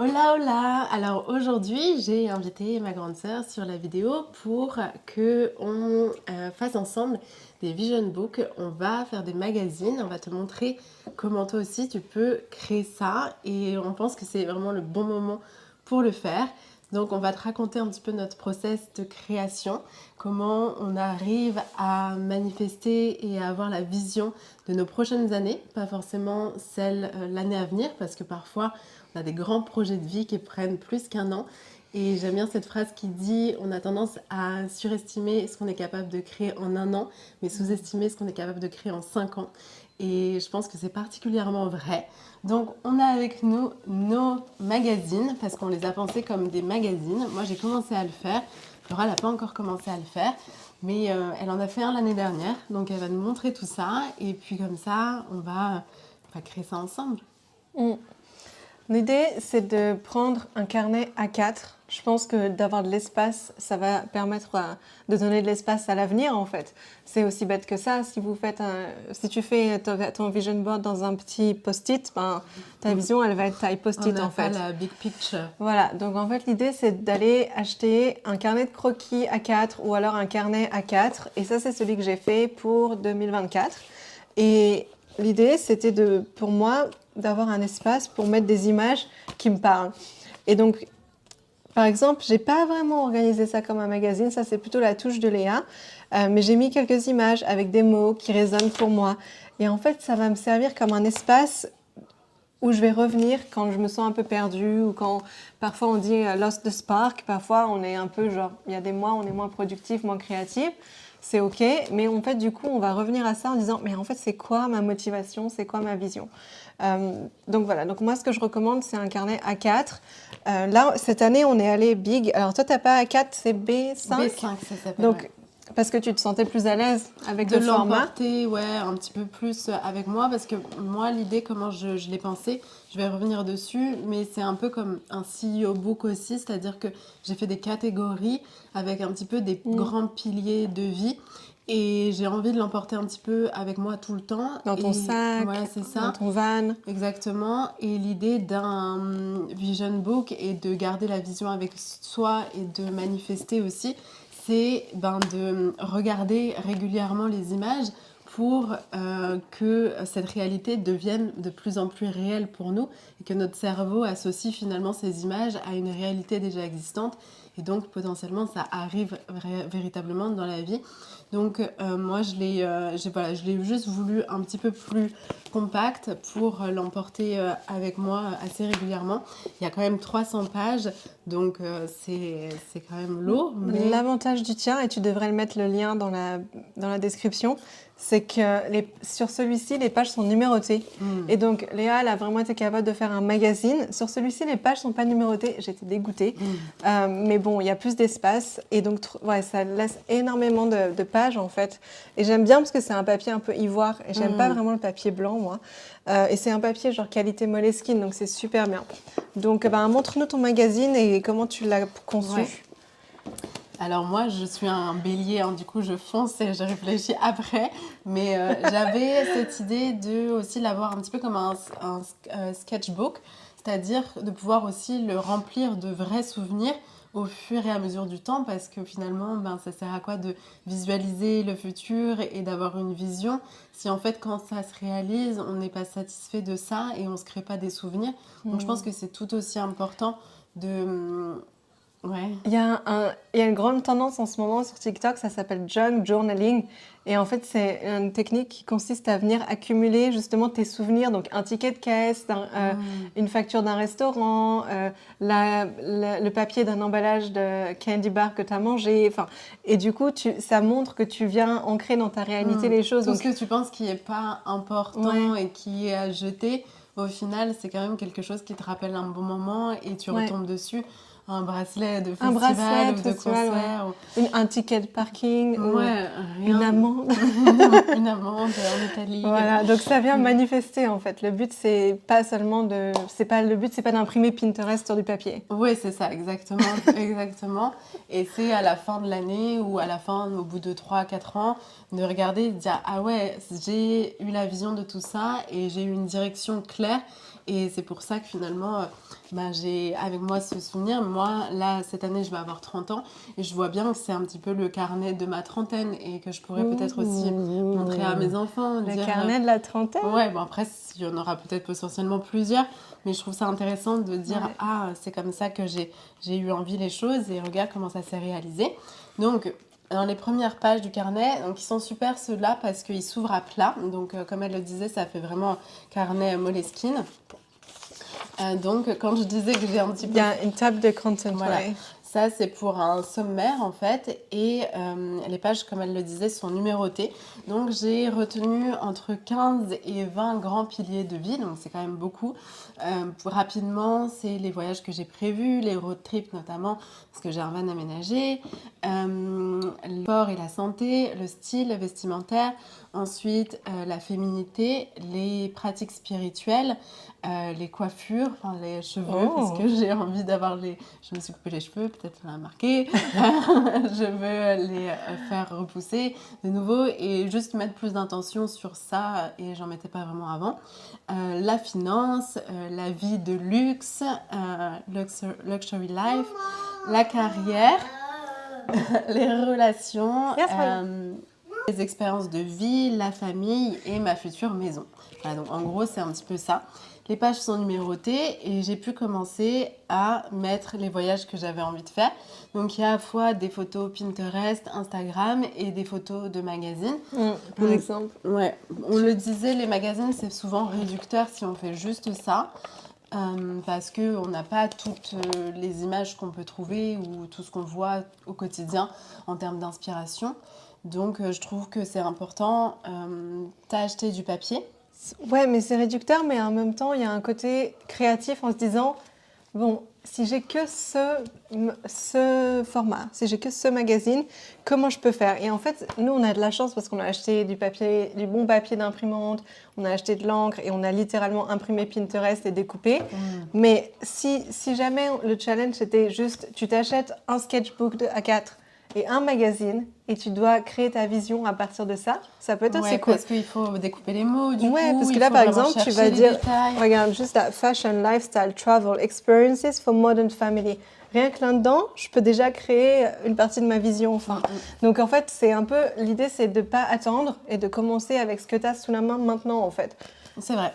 Hola, hola! Alors aujourd'hui, j'ai invité ma grande sœur sur la vidéo pour que on fasse ensemble des vision books. On va faire des magazines, on va te montrer comment toi aussi tu peux créer ça et on pense que c'est vraiment le bon moment pour le faire. Donc on va te raconter un petit peu notre process de création, comment on arrive à manifester et à avoir la vision de nos prochaines années, pas forcément celle l'année à venir, parce que parfois on a des grands projets de vie qui prennent plus qu'un an. Et j'aime bien cette phrase qui dit on a tendance à surestimer ce qu'on est capable de créer en un an, mais sous-estimer ce qu'on est capable de créer en 5 ans. Et je pense que c'est particulièrement vrai. Donc on a avec nous nos magazines, parce qu'on les a pensés comme des magazines. Moi j'ai commencé à le faire, Laura n'a pas encore commencé à le faire, mais elle en a fait un l'année dernière, donc elle va nous montrer tout ça, et puis comme ça on va créer ça ensemble. Mm. L'idée, c'est de prendre un carnet A4. Je pense que d'avoir de l'espace, ça va permettre de donner de l'espace à l'avenir, en fait. C'est aussi bête que ça. Si tu fais ton vision board dans un petit post-it, ta vision, elle va être taille post-it, en fait. On n'a pas la big picture. Voilà, donc en fait, l'idée, c'est d'aller acheter un carnet de croquis A4 ou alors un carnet A4. Et ça, c'est celui que j'ai fait pour 2024. Et l'idée, c'était pour moi d'avoir un espace pour mettre des images qui me parlent. Et donc, par exemple, j'ai pas vraiment organisé ça comme un magazine, ça c'est plutôt la touche de Léa, mais j'ai mis quelques images avec des mots qui résonnent pour moi. Et en fait, ça va me servir comme un espace où je vais revenir quand je me sens un peu perdue ou quand parfois on dit lost the spark, parfois on est un peu genre, il y a des mois on est moins productif, moins créatif. C'est ok, mais en fait du coup on va revenir à ça en disant mais en fait c'est quoi ma motivation, c'est quoi ma vision. Donc voilà, donc moi ce que je recommande c'est un carnet A4. Là cette année on est allé big, alors toi t'as pas A4 c'est B5. B5 ça s'appelle. Donc Ouais. parce que tu te sentais plus à l'aise avec De le format. l'emporter, ouais, un petit peu plus avec moi, parce que moi l'idée comment je l'ai pensé, je vais revenir dessus, mais c'est un peu comme un CEO book aussi, c'est-à-dire que j'ai fait des catégories avec un petit peu des grands piliers de vie. Et j'ai envie de l'emporter un petit peu avec moi tout le temps. Dans ton Et sac, voilà, c'est dans ça. ton van. Exactement. Et l'idée d'un vision book est de garder la vision avec soi et de manifester aussi, c'est de regarder régulièrement les images pour que cette réalité devienne de plus en plus réelle pour nous et que notre cerveau associe finalement ces images à une réalité déjà existante et donc potentiellement ça arrive véritablement dans la vie. Donc moi je l'ai juste voulu un petit peu plus compact pour l'emporter avec moi assez régulièrement. Il y a quand même 300 pages, donc c'est quand même lourd. Mais L'avantage du tien, et tu devrais le mettre le lien dans la description, c'est que sur celui-ci, les pages sont numérotées. Et donc, Léa, elle a vraiment été capable de faire un magazine. Sur celui-ci, les pages ne sont pas numérotées. J'étais dégoûtée. Mais bon, il y a plus d'espace. Et donc, ouais, ça laisse énormément de pages, en fait. Et j'aime bien parce que c'est un papier un peu ivoire. Et j'aime pas vraiment le papier blanc, moi. Et c'est un papier genre qualité Moleskine, donc c'est super bien. Donc, montre-nous ton magazine et comment tu l'as conçu. ouais. Alors moi, je suis un bélier, hein, du coup je fonce et je réfléchis après. Mais j'avais cette idée de aussi l'avoir un petit peu comme un sketchbook, c'est-à-dire de pouvoir aussi le remplir de vrais souvenirs au fur et à mesure du temps, parce que finalement, ça sert à quoi de visualiser le futur et d'avoir une vision si en fait quand ça se réalise, on n'est pas satisfait de ça et on ne se crée pas des souvenirs. Donc je pense que c'est tout aussi important de... Ouais. Il y a une grande tendance en ce moment sur TikTok, ça s'appelle junk journaling. Et en fait, c'est une technique qui consiste à venir accumuler justement tes souvenirs. Donc, un ticket de caisse, une facture d'un restaurant, le papier d'un emballage de candy bar que tu as mangé. Enfin, et du coup, ça montre que tu viens ancrer dans ta réalité les choses. Tout Donc, ce que tu penses qui n'est pas important et qui est à jeter, au final, c'est quand même quelque chose qui te rappelle un bon moment et tu retombes dessus. Un bracelet de festival ou de concert. Un ticket de parking, Ouais, une amende. Une amende en Italie. Voilà, donc ça vient manifester en fait. Le but, c'est pas seulement le but, c'est pas d'imprimer Pinterest sur du papier. Oui, c'est ça, exactement, exactement. Et c'est à la fin de l'année ou à la fin, au bout de 3 à 4 ans, de regarder et de dire ah ouais, j'ai eu la vision de tout ça et j'ai eu une direction claire. Et c'est pour ça que finalement, j'ai avec moi ce souvenir. Moi, là, cette année, je vais avoir 30 ans et je vois bien que c'est un petit peu le carnet de ma trentaine et que je pourrais peut-être aussi montrer à mes enfants. Le carnet de la trentaine. Ouais, bon après, il y en aura peut-être potentiellement plusieurs, mais je trouve ça intéressant de dire, Ouais. ah, c'est comme ça que j'ai eu envie les choses et regarde comment ça s'est réalisé. Donc, dans les premières pages du carnet, donc ils sont super ceux-là parce qu'ils s'ouvrent à plat. Donc, comme elle le disait, ça fait vraiment carnet Moleskine. Donc, quand je disais que j'ai un petit peu... Il y a une table de content, Voilà. ouais. Ça, c'est pour un sommaire en fait, et les pages, comme elle le disait, sont numérotées. Donc, j'ai retenu entre 15 et 20 grands piliers de vie, donc c'est quand même beaucoup. Rapidement, c'est les voyages que j'ai prévus, les road trips notamment, parce que j'ai un van aménagé, le sport et la santé, le style vestimentaire, ensuite la féminité, les pratiques spirituelles, les coiffures, enfin les cheveux, parce que j'ai envie d'avoir les... Je me suis coupé les cheveux, peut-être ça a marqué. Je veux les faire repousser de nouveau et juste mettre plus d'intention sur ça, et j'en mettais pas vraiment avant. La finance, la vie de luxe, luxury life, la carrière, les relations, les expériences de vie, la famille et ma future maison. Voilà, donc en gros, c'est un petit peu ça. Les pages sont numérotées et j'ai pu commencer à mettre les voyages que j'avais envie de faire. Donc il y a à la fois des photos Pinterest, Instagram et des photos de magazines. Par exemple. Ouais, on le disait, les magazines c'est souvent réducteur si on fait juste ça. Parce qu'on n'a pas toutes les images qu'on peut trouver ou tout ce qu'on voit au quotidien en termes d'inspiration. Donc je trouve que c'est important. T'as acheté du papier? Ouais, mais c'est réducteur, mais en même temps, il y a un côté créatif en se disant, bon, si j'ai que ce format, si j'ai que ce magazine, comment je peux faire? Et en fait, nous, on a de la chance parce qu'on a acheté du papier, du bon papier d'imprimante, on a acheté de l'encre et on a littéralement imprimé Pinterest et découpé. Mais si jamais le challenge, c'était juste, tu t'achètes un sketchbook de A4 et un magazine, et tu dois créer ta vision à partir de ça, ça peut être assez cool. Parce qu'il faut découper les mots, du coup. Parce que là, par exemple, tu vas dire, regarde, juste la fashion, lifestyle, travel, experiences for modern family. Rien que là-dedans, je peux déjà créer une partie de ma vision. Enfin. Donc, en fait, c'est un peu, l'idée, c'est de ne pas attendre et de commencer avec ce que tu as sous la main maintenant, en fait. C'est vrai.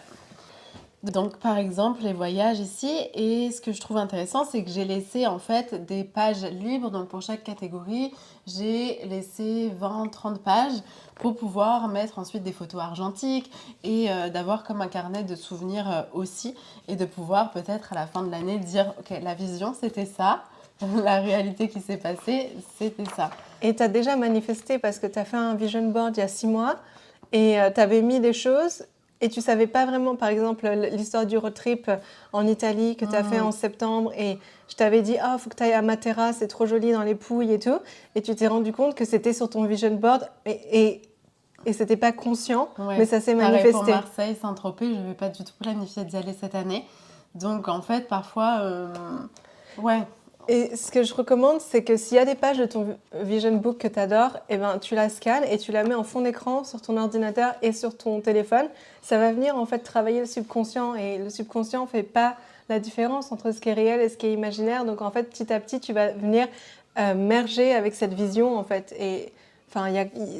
Donc, par exemple, les voyages ici, et ce que je trouve intéressant, c'est que j'ai laissé en fait des pages libres. Donc, pour chaque catégorie, j'ai laissé 20-30 pages pour pouvoir mettre ensuite des photos argentiques et d'avoir comme un carnet de souvenirs aussi, et de pouvoir peut-être à la fin de l'année dire, ok, la vision, c'était ça, la réalité qui s'est passée, c'était ça. Et tu as déjà manifesté parce que tu as fait un vision board il y a 6 mois et tu avais mis des choses. Et tu ne savais pas vraiment, par exemple, l'histoire du road trip en Italie que tu as fait en septembre. Et je t'avais dit, il faut que tu ailles à Matera, c'est trop joli dans les Pouilles et tout. Et tu t'es rendu compte que c'était sur ton vision board. Et ce n'était pas conscient, mais ça s'est manifesté. Pour Marseille, Saint-Tropez, je n'avais pas du tout planifié d'y aller cette année. Donc, en fait, parfois, Et ce que je recommande, c'est que s'il y a des pages de ton vision book que tu adores, tu la scannes et tu la mets en fond d'écran sur ton ordinateur et sur ton téléphone. Ça va venir en fait travailler le subconscient et le subconscient ne fait pas la différence entre ce qui est réel et ce qui est imaginaire. Donc en fait, petit à petit, tu vas venir merger avec cette vision en fait. Et enfin,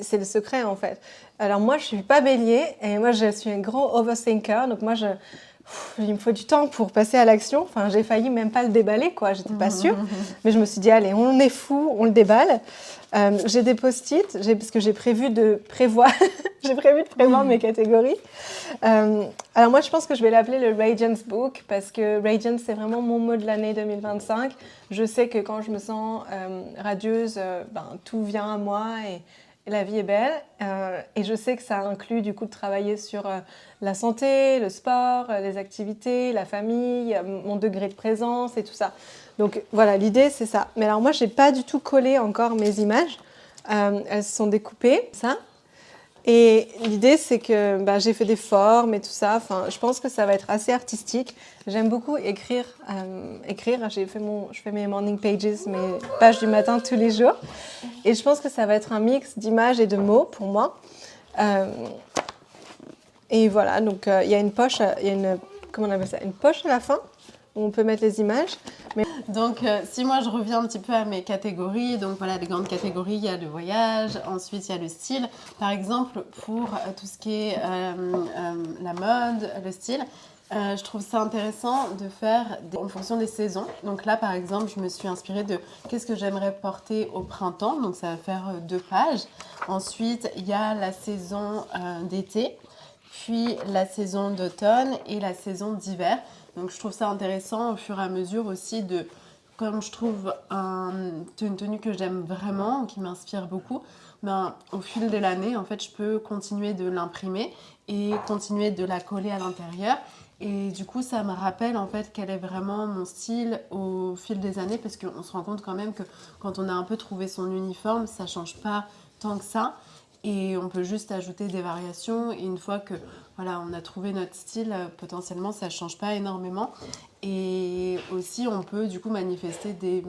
c'est le secret en fait. Alors moi, je ne suis pas bélier et moi, je suis un grand overthinker. Donc moi, il me faut du temps pour passer à l'action. Enfin, j'ai failli même pas le déballer, quoi. J'étais pas sûre. Mais je me suis dit, allez, on est fou, on le déballe. J'ai des post-it, parce que j'ai prévu de prévoir mes catégories. Alors moi, je pense que je vais l'appeler le Radiance Book parce que Radiance, c'est vraiment mon mot de l'année 2025. Je sais que quand je me sens radieuse, tout vient à moi et la vie est belle. Et je sais que ça inclut du coup de travailler sur la santé, le sport, les activités, la famille, mon degré de présence et tout ça. Donc voilà, l'idée c'est ça. Mais alors moi, je n'ai pas du tout collé encore mes images. Elles sont découpées, ça. Et l'idée, c'est que j'ai fait des formes et tout ça. Enfin, je pense que ça va être assez artistique. J'aime beaucoup écrire. Je fais mes morning pages, mes pages du matin tous les jours. Et je pense que ça va être un mix d'images et de mots pour moi. Et voilà, donc il y a une poche, il y a une comment on appelle ça, une poche à la fin où on peut mettre les images. Donc, si moi je reviens un petit peu à mes catégories, donc voilà, les grandes catégories, il y a le voyage, ensuite il y a le style. Par exemple, pour tout ce qui est la mode, le style, je trouve ça intéressant de faire en fonction des saisons. Donc là, par exemple, je me suis inspirée de qu'est-ce que j'aimerais porter au printemps. Donc ça va faire 2 pages. Ensuite, il y a la saison d'été, puis la saison d'automne et la saison d'hiver. Donc je trouve ça intéressant au fur et à mesure aussi de, comme je trouve une tenue que j'aime vraiment, qui m'inspire beaucoup, ben, au fil de l'année, en fait, je peux continuer de l'imprimer et continuer de la coller à l'intérieur. Et du coup, ça me rappelle en fait quel est vraiment mon style au fil des années, parce qu'on se rend compte quand même que quand on a un peu trouvé son uniforme, ça change pas tant que ça. Et on peut juste ajouter des variations. Et une fois que voilà, on a trouvé notre style, potentiellement, ça ne change pas énormément. Et aussi, on peut du coup manifester des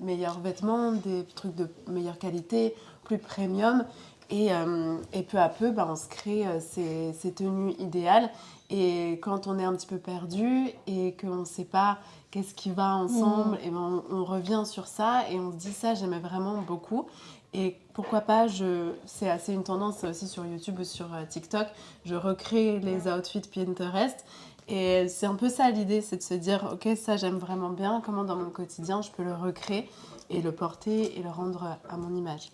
meilleurs vêtements, des trucs de meilleure qualité, plus premium. Et peu à peu, ben, on se crée ces tenues idéales. Et quand on est un petit peu perdu et qu'on ne sait pas qu'est-ce qui va ensemble, et ben on revient sur ça et on se dit ça, j'aimais vraiment beaucoup. Et pourquoi pas, c'est assez une tendance aussi sur YouTube ou sur TikTok, je recrée les outfits Pinterest. Et c'est un peu ça l'idée, c'est de se dire, ok, ça j'aime vraiment bien, comment dans mon quotidien je peux le recréer et le porter et le rendre à mon image.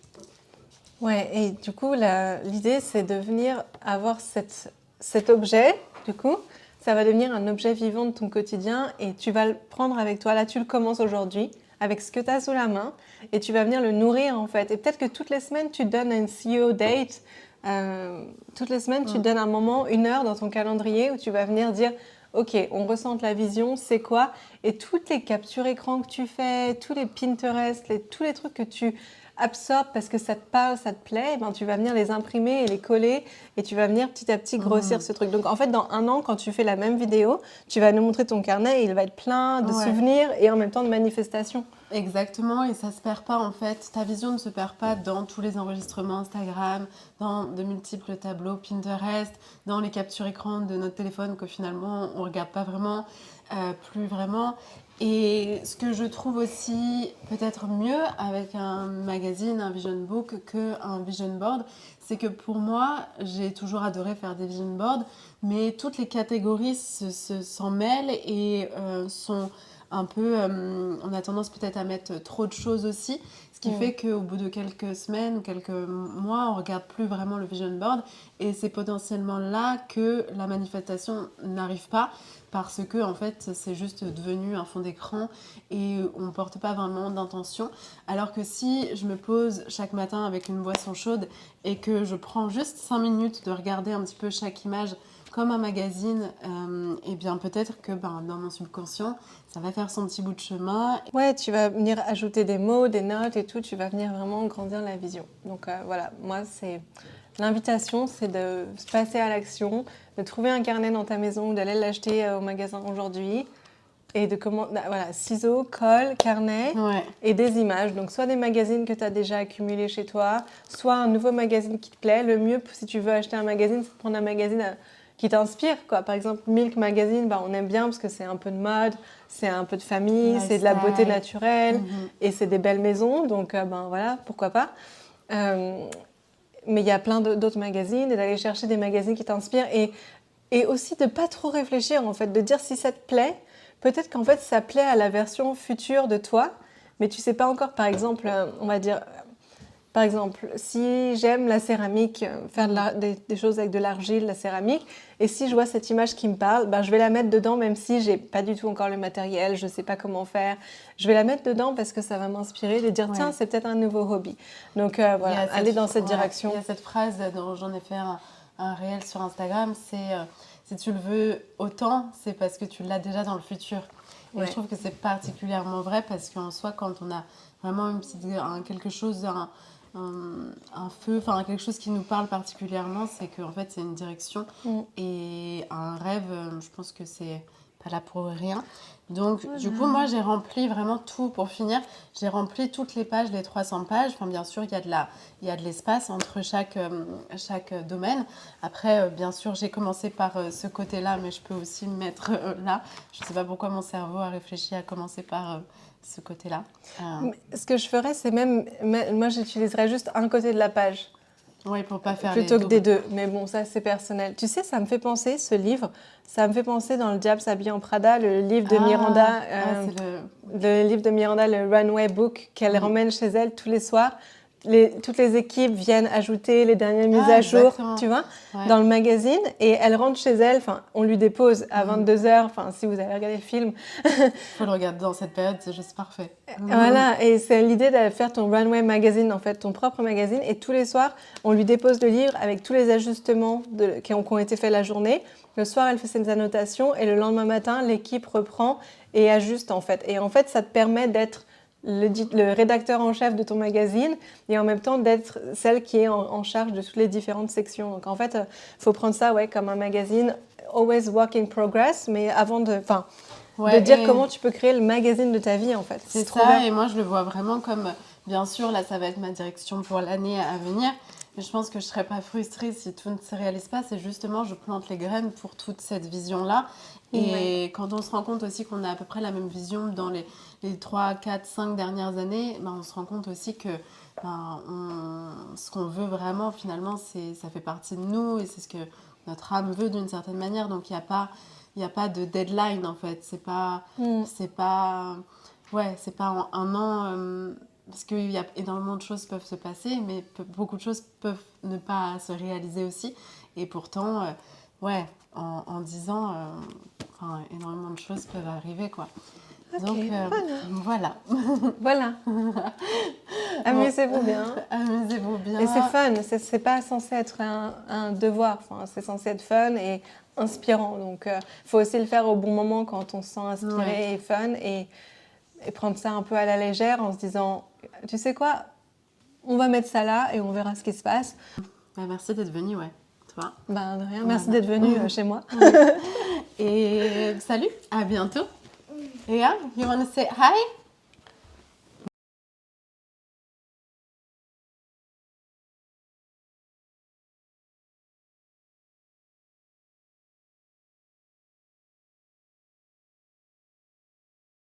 Ouais, et du coup, l'idée, c'est de venir avoir cet objet, du coup, ça va devenir un objet vivant de ton quotidien et tu vas le prendre avec toi. Là, tu le commences aujourd'hui avec ce que tu as sous la main et tu vas venir le nourrir en fait. Et peut-être que toutes les semaines, tu donnes un CEO date. Toutes les semaines, tu donnes un moment, 1 heure dans ton calendrier où tu vas venir dire ok, on ressent la vision, c'est quoi? Et toutes les captures écran que tu fais, tous les Pinterest, tous les trucs que tu absorbes parce que ça te parle, ça te plaît, eh ben, tu vas venir les imprimer et les coller et tu vas venir petit à petit grossir ce truc. Donc en fait, dans 1 an, quand tu fais la même vidéo, tu vas nous montrer ton carnet et il va être plein de souvenirs et en même temps de manifestations. Exactement, et ça se perd pas en fait. Ta vision ne se perd pas dans tous les enregistrements Instagram, dans de multiples tableaux Pinterest, dans les captures écran de notre téléphone que finalement on regarde pas vraiment, plus vraiment. Et ce que je trouve aussi peut-être mieux avec un magazine, un vision book, qu'un vision board, c'est que pour moi, j'ai toujours adoré faire des vision boards, mais toutes les catégories s'en mêlent et sont un peu, on a tendance peut-être à mettre trop de choses aussi, ce qui fait qu'au bout de quelques semaines ou quelques mois, on regarde plus vraiment le vision board et c'est potentiellement là que la manifestation n'arrive pas parce que en fait c'est juste devenu un fond d'écran et on porte pas vraiment d'intention. Alors que si je me pose chaque matin avec une boisson chaude et que je prends juste 5 minutes de regarder un petit peu chaque image comme un magazine, et bien peut-être que dans mon subconscient, ça va faire son petit bout de chemin. Ouais, tu vas venir ajouter des mots, des notes et tout, tu vas venir vraiment grandir la vision. Donc voilà, moi c'est l'invitation, c'est de se passer à l'action, de trouver un carnet dans ta maison ou d'aller l'acheter au magasin aujourd'hui et de voilà, ciseaux, colle, carnet et des images. Donc soit des magazines que tu as déjà accumulés chez toi, soit un nouveau magazine qui te plaît. Le mieux si tu veux acheter un magazine, c'est de prendre un magazine qui t'inspire, quoi. Par exemple, Milk Magazine, on aime bien parce que c'est un peu de mode, c'est un peu de famille, c'est de la beauté naturelle et c'est des belles maisons, donc voilà, pourquoi pas. Mais il y a plein d'autres magazines et d'aller chercher des magazines qui t'inspirent et aussi de pas trop réfléchir en fait, de dire si ça te plaît, peut-être qu'en fait ça plaît à la version future de toi, mais tu sais pas encore, par exemple, on va dire... Par exemple, si j'aime la céramique, faire des choses avec de l'argile, la céramique, et si je vois cette image qui me parle, je vais la mettre dedans même si j'ai pas du tout encore le matériel, je sais pas comment faire. Je vais la mettre dedans parce que ça va m'inspirer de dire tiens, c'est peut-être un nouveau hobby. Donc voilà, aller dans cette direction. Il y a cette phrase dont j'en ai fait un réel sur Instagram, c'est si tu le veux autant, c'est parce que tu l'as déjà dans le futur. Et je trouve que c'est particulièrement vrai parce qu'en soi, quand on a vraiment quelque chose, un feu, enfin quelque chose qui nous parle particulièrement, c'est qu'en fait c'est une direction et un rêve, je pense que c'est pas là pour rien. Donc, du coup, moi, j'ai rempli vraiment tout pour finir. J'ai rempli toutes les pages, les 300 pages. Enfin, bien sûr, il y a de l'espace entre chaque domaine. Après, bien sûr, j'ai commencé par ce côté-là, mais je peux aussi me mettre là. Je ne sais pas pourquoi mon cerveau a réfléchi à commencer par ce côté-là. Ce que je ferais, c'est moi, j'utiliserais juste un côté de la page. Oui, pour pas faire plutôt les que des doubles. deux. Mais bon, ça, c'est personnel. Tu sais, ça me fait penser, ce livre, ça me fait penser dans Le Diable s'habille en Prada, le livre de Miranda, c'est le... le livre de Miranda, le Runway Book, qu'elle ramène chez elle tous les soirs. Toutes les équipes viennent ajouter les dernières mises à jour, exactement. tu vois, Ouais. dans le magazine. Et elle rentre chez elle, enfin, on lui dépose à 22h, enfin, si vous avez regardé le film. Faut le regarder dans cette période, c'est juste parfait. Voilà, et c'est l'idée de faire ton Runway Magazine, en fait, ton propre magazine. Et tous les soirs, on lui dépose le livre avec tous les ajustements qui ont été faits la journée. Le soir, elle fait ses annotations et le lendemain matin, l'équipe reprend et ajuste, en fait. Et en fait, ça te permet d'être le rédacteur en chef de ton magazine et en même temps d'être celle qui est en charge de toutes les différentes sections. Donc, en fait, il faut prendre ça comme un magazine, always work in progress, mais avant de... de dire comment tu peux créer le magazine de ta vie, en fait. C'est trop ça, bien. et moi je le vois vraiment comme, bien sûr, là ça va être ma direction pour l'année à venir, mais je pense que je ne serais pas frustrée si tout ne se réalise pas. C'est justement, je plante les graines pour toute cette vision-là. Et quand on se rend compte aussi qu'on a à peu près la même vision dans les 3, 4, 5 dernières années, on se rend compte aussi que ce qu'on veut vraiment, finalement, ça fait partie de nous et c'est ce que notre âme veut d'une certaine manière. Donc il n'y a pas de deadline en fait. C'est pas en un an, parce qu'il y a énormément de choses qui peuvent se passer, mais beaucoup de choses peuvent ne pas se réaliser aussi. Et pourtant, en 10 ans, énormément de choses peuvent arriver, quoi. Donc, voilà. Voilà. Amusez-vous bien. Amusez-vous bien. Et c'est fun, c'est pas censé être un devoir, c'est censé être fun et inspirant. Donc, faut aussi le faire au bon moment quand on se sent inspiré et fun et prendre ça un peu à la légère en se disant, tu sais quoi, on va mettre ça là et on verra ce qui se passe. Merci d'être venue, toi. De rien, merci d'être venue chez moi. Et salut, à bientôt. Yeah, you want to say hi?